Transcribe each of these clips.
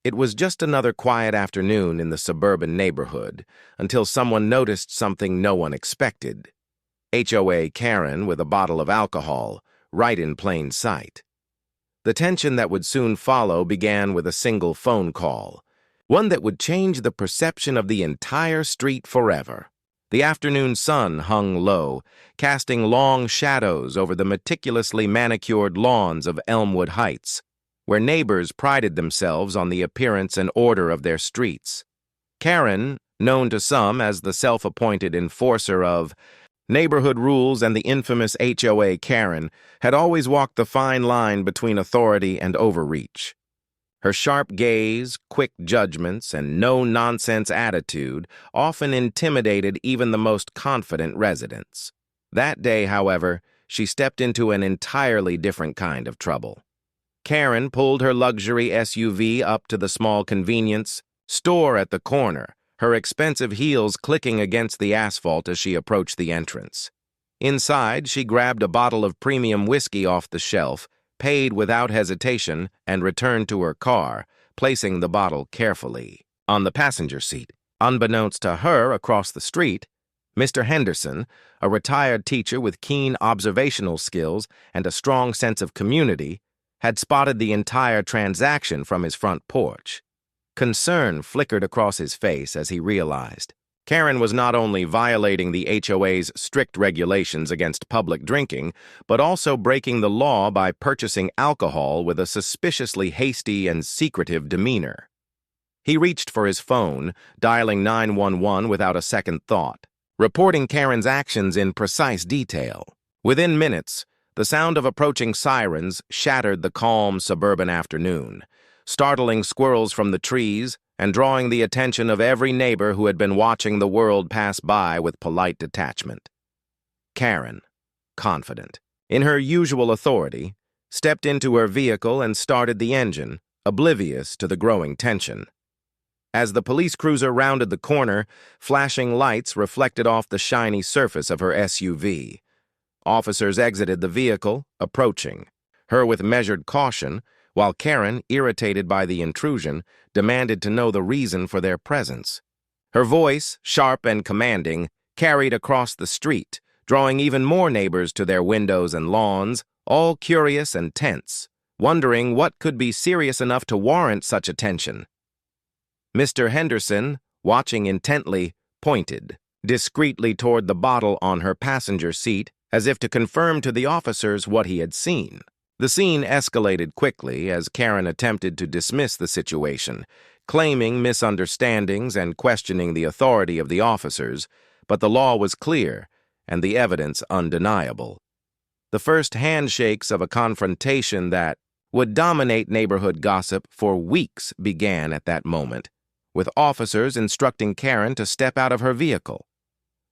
It was just another quiet afternoon in the suburban neighborhood until someone noticed something no one expected. HOA Karen with a bottle of alcohol, right in plain sight. The tension that would soon follow began with a single phone call, one that would change the perception of the entire street forever. The afternoon sun hung low, casting long shadows over the meticulously manicured lawns of Elmwood Heights, where neighbors prided themselves on the appearance and order of their streets. Karen, known to some as the self-appointed enforcer of neighborhood rules and the infamous HOA Karen, had always walked the fine line between authority and overreach. Her sharp gaze, quick judgments, and no-nonsense attitude often intimidated even the most confident residents. That day, however, she stepped into an entirely different kind of trouble. Karen pulled her luxury SUV up to the small convenience store at the corner, her expensive heels clicking against the asphalt as she approached the entrance. Inside, she grabbed a bottle of premium whiskey off the shelf, paid without hesitation, and returned to her car, placing the bottle carefully on the passenger seat. Unbeknownst to her, across the street, Mr. Henderson, a retired teacher with keen observational skills and a strong sense of community, had spotted the entire transaction from his front porch. Concern flickered across his face as he realized Karen was not only violating the HOA's strict regulations against public drinking, but also breaking the law by purchasing alcohol with a suspiciously hasty and secretive demeanor. He reached for his phone, dialing 911 without a second thought, reporting Karen's actions in precise detail. Within minutes, the sound of approaching sirens shattered the calm suburban afternoon, startling squirrels from the trees and drawing the attention of every neighbor who had been watching the world pass by with polite detachment. Karen, confident in her usual authority, stepped into her vehicle and started the engine, oblivious to the growing tension. As the police cruiser rounded the corner, flashing lights reflected off the shiny surface of her SUV. Officers exited the vehicle, approaching her with measured caution, while Karen, irritated by the intrusion, demanded to know the reason for their presence. Her voice, sharp and commanding, carried across the street, drawing even more neighbors to their windows and lawns, all curious and tense, wondering what could be serious enough to warrant such attention. Mr. Henderson, watching intently, pointed discreetly toward the bottle on her passenger seat, as if to confirm to the officers what he had seen. The scene escalated quickly as Karen attempted to dismiss the situation, claiming misunderstandings and questioning the authority of the officers, but the law was clear and the evidence undeniable. The first handshakes of a confrontation that would dominate neighborhood gossip for weeks began at that moment, with officers instructing Karen to step out of her vehicle.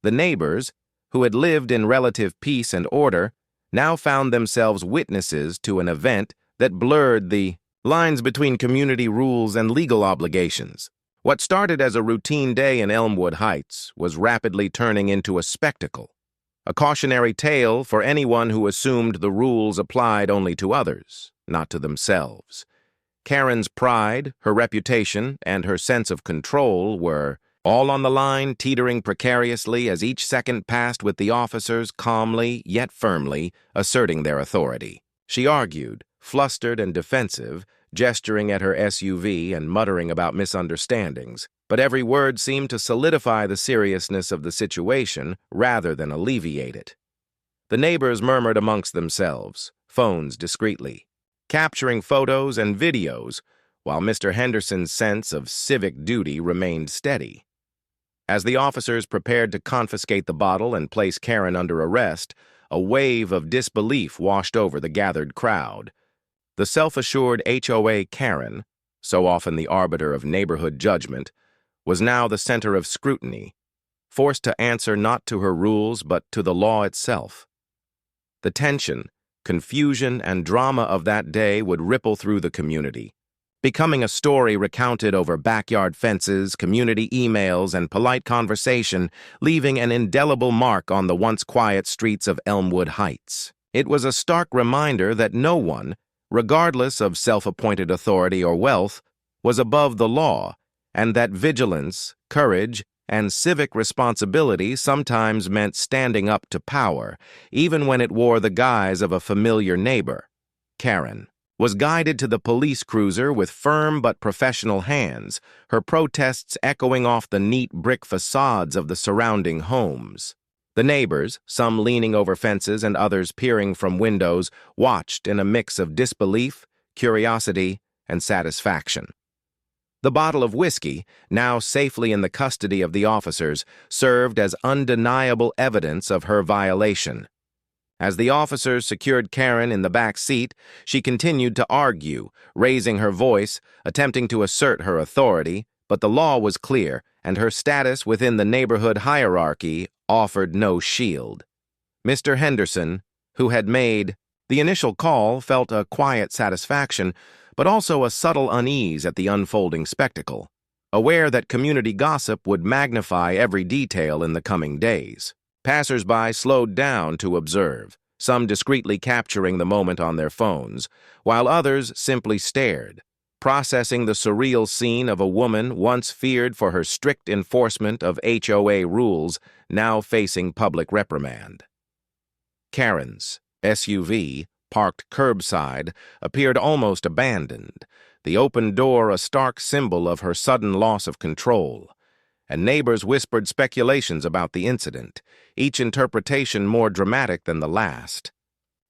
The neighbors, who had lived in relative peace and order, now found themselves witnesses to an event that blurred the lines between community rules and legal obligations. What started as a routine day in Elmwood Heights was rapidly turning into a spectacle, a cautionary tale for anyone who assumed the rules applied only to others, not to themselves. Karen's pride, her reputation, and her sense of control were all on the line, teetering precariously as each second passed with the officers calmly, yet firmly, asserting their authority. She argued, flustered and defensive, gesturing at her SUV and muttering about misunderstandings, but every word seemed to solidify the seriousness of the situation rather than alleviate it. The neighbors murmured amongst themselves, phones discreetly, capturing photos and videos, while Mr. Henderson's sense of civic duty remained steady. As the officers prepared to confiscate the bottle and place Karen under arrest, a wave of disbelief washed over the gathered crowd. The self-assured HOA Karen, so often the arbiter of neighborhood judgment, was now the center of scrutiny, forced to answer not to her rules but to the law itself. The tension, confusion, and drama of that day would ripple through the community, becoming a story recounted over backyard fences, community emails, and polite conversation, leaving an indelible mark on the once quiet streets of Elmwood Heights. It was a stark reminder that no one, regardless of self-appointed authority or wealth, was above the law, and that vigilance, courage, and civic responsibility sometimes meant standing up to power, even when it wore the guise of a familiar neighbor. Karen was guided to the police cruiser with firm but professional hands, her protests echoing off the neat brick facades of the surrounding homes. The neighbors, some leaning over fences and others peering from windows, watched in a mix of disbelief, curiosity, and satisfaction. The bottle of whiskey, now safely in the custody of the officers, served as undeniable evidence of her violation. As the officers secured Karen in the back seat, she continued to argue, raising her voice, attempting to assert her authority, but the law was clear, and her status within the neighborhood hierarchy offered no shield. Mr. Henderson, who had made the initial call, felt a quiet satisfaction, but also a subtle unease at the unfolding spectacle, aware that community gossip would magnify every detail in the coming days. Passers-by slowed down to observe, some discreetly capturing the moment on their phones, while others simply stared, processing the surreal scene of a woman once feared for her strict enforcement of HOA rules, now facing public reprimand. Karen's SUV, parked curbside, appeared almost abandoned, the open door a stark symbol of her sudden loss of control, and neighbors whispered speculations about the incident, each interpretation more dramatic than the last.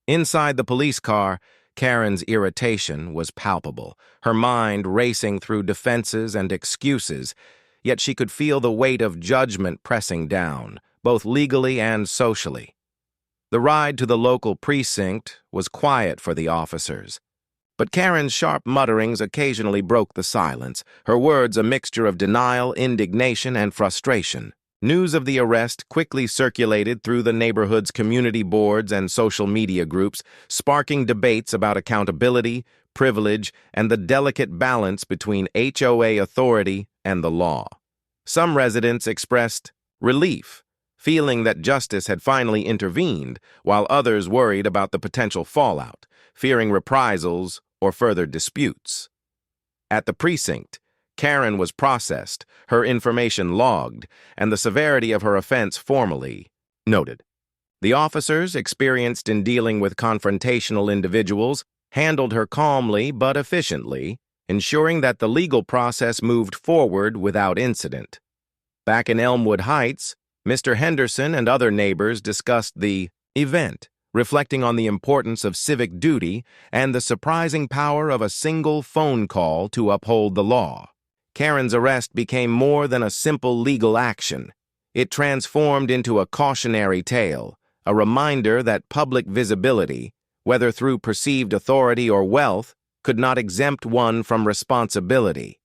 Inside the police car, Karen's irritation was palpable, her mind racing through defenses and excuses, yet she could feel the weight of judgment pressing down, both legally and socially. The ride to the local precinct was quiet for the officers, but Karen's sharp mutterings occasionally broke the silence, her words a mixture of denial, indignation, and frustration. News of the arrest quickly circulated through the neighborhood's community boards and social media groups, sparking debates about accountability, privilege, and the delicate balance between HOA authority and the law. Some residents expressed relief, feeling that justice had finally intervened, while others worried about the potential fallout, fearing reprisals or further disputes. At the precinct, Karen was processed, her information logged, and the severity of her offense formally noted. The officers, experienced in dealing with confrontational individuals, handled her calmly but efficiently, ensuring that the legal process moved forward without incident. Back in Elmwood Heights, Mr. Henderson and other neighbors discussed the event, reflecting on the importance of civic duty and the surprising power of a single phone call to uphold the law. Karen's arrest became more than a simple legal action. It transformed into a cautionary tale, a reminder that public visibility, whether through perceived authority or wealth, could not exempt one from responsibility.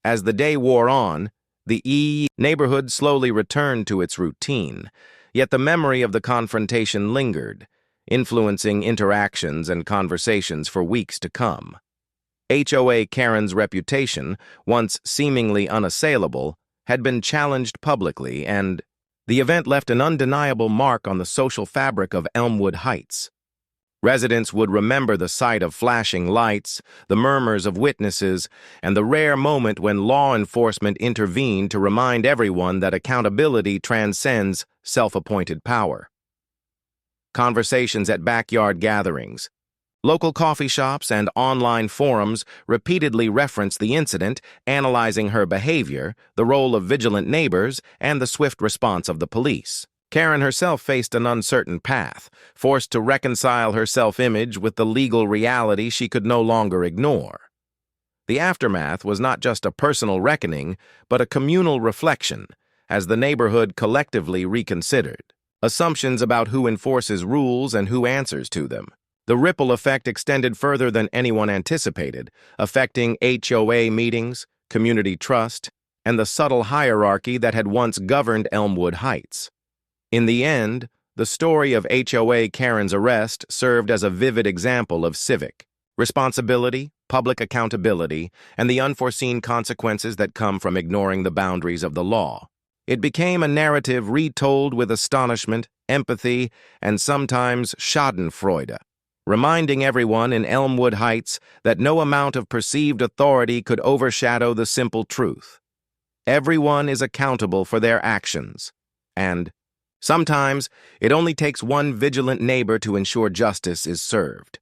As the day wore on, the neighborhood slowly returned to its routine, yet the memory of the confrontation lingered, influencing interactions and conversations for weeks to come. HOA Karen's reputation, once seemingly unassailable, had been challenged publicly, and the event left an undeniable mark on the social fabric of Elmwood Heights. Residents would remember the sight of flashing lights, the murmurs of witnesses, and the rare moment when law enforcement intervened to remind everyone that accountability transcends self-appointed power. Conversations at backyard gatherings, local coffee shops, and online forums repeatedly referenced the incident, analyzing her behavior, the role of vigilant neighbors, and the swift response of the police. Karen herself faced an uncertain path, forced to reconcile her self-image with the legal reality she could no longer ignore. The aftermath was not just a personal reckoning, but a communal reflection, as the neighborhood collectively reconsidered assumptions about who enforces rules and who answers to them. The ripple effect extended further than anyone anticipated, affecting HOA meetings, community trust, and the subtle hierarchy that had once governed Elmwood Heights. In the end, the story of HOA Karen's arrest served as a vivid example of civic responsibility, public accountability, and the unforeseen consequences that come from ignoring the boundaries of the law. It became a narrative retold with astonishment, empathy, and sometimes schadenfreude, reminding everyone in Elmwood Heights that no amount of perceived authority could overshadow the simple truth. Everyone is accountable for their actions, and sometimes it only takes one vigilant neighbor to ensure justice is served.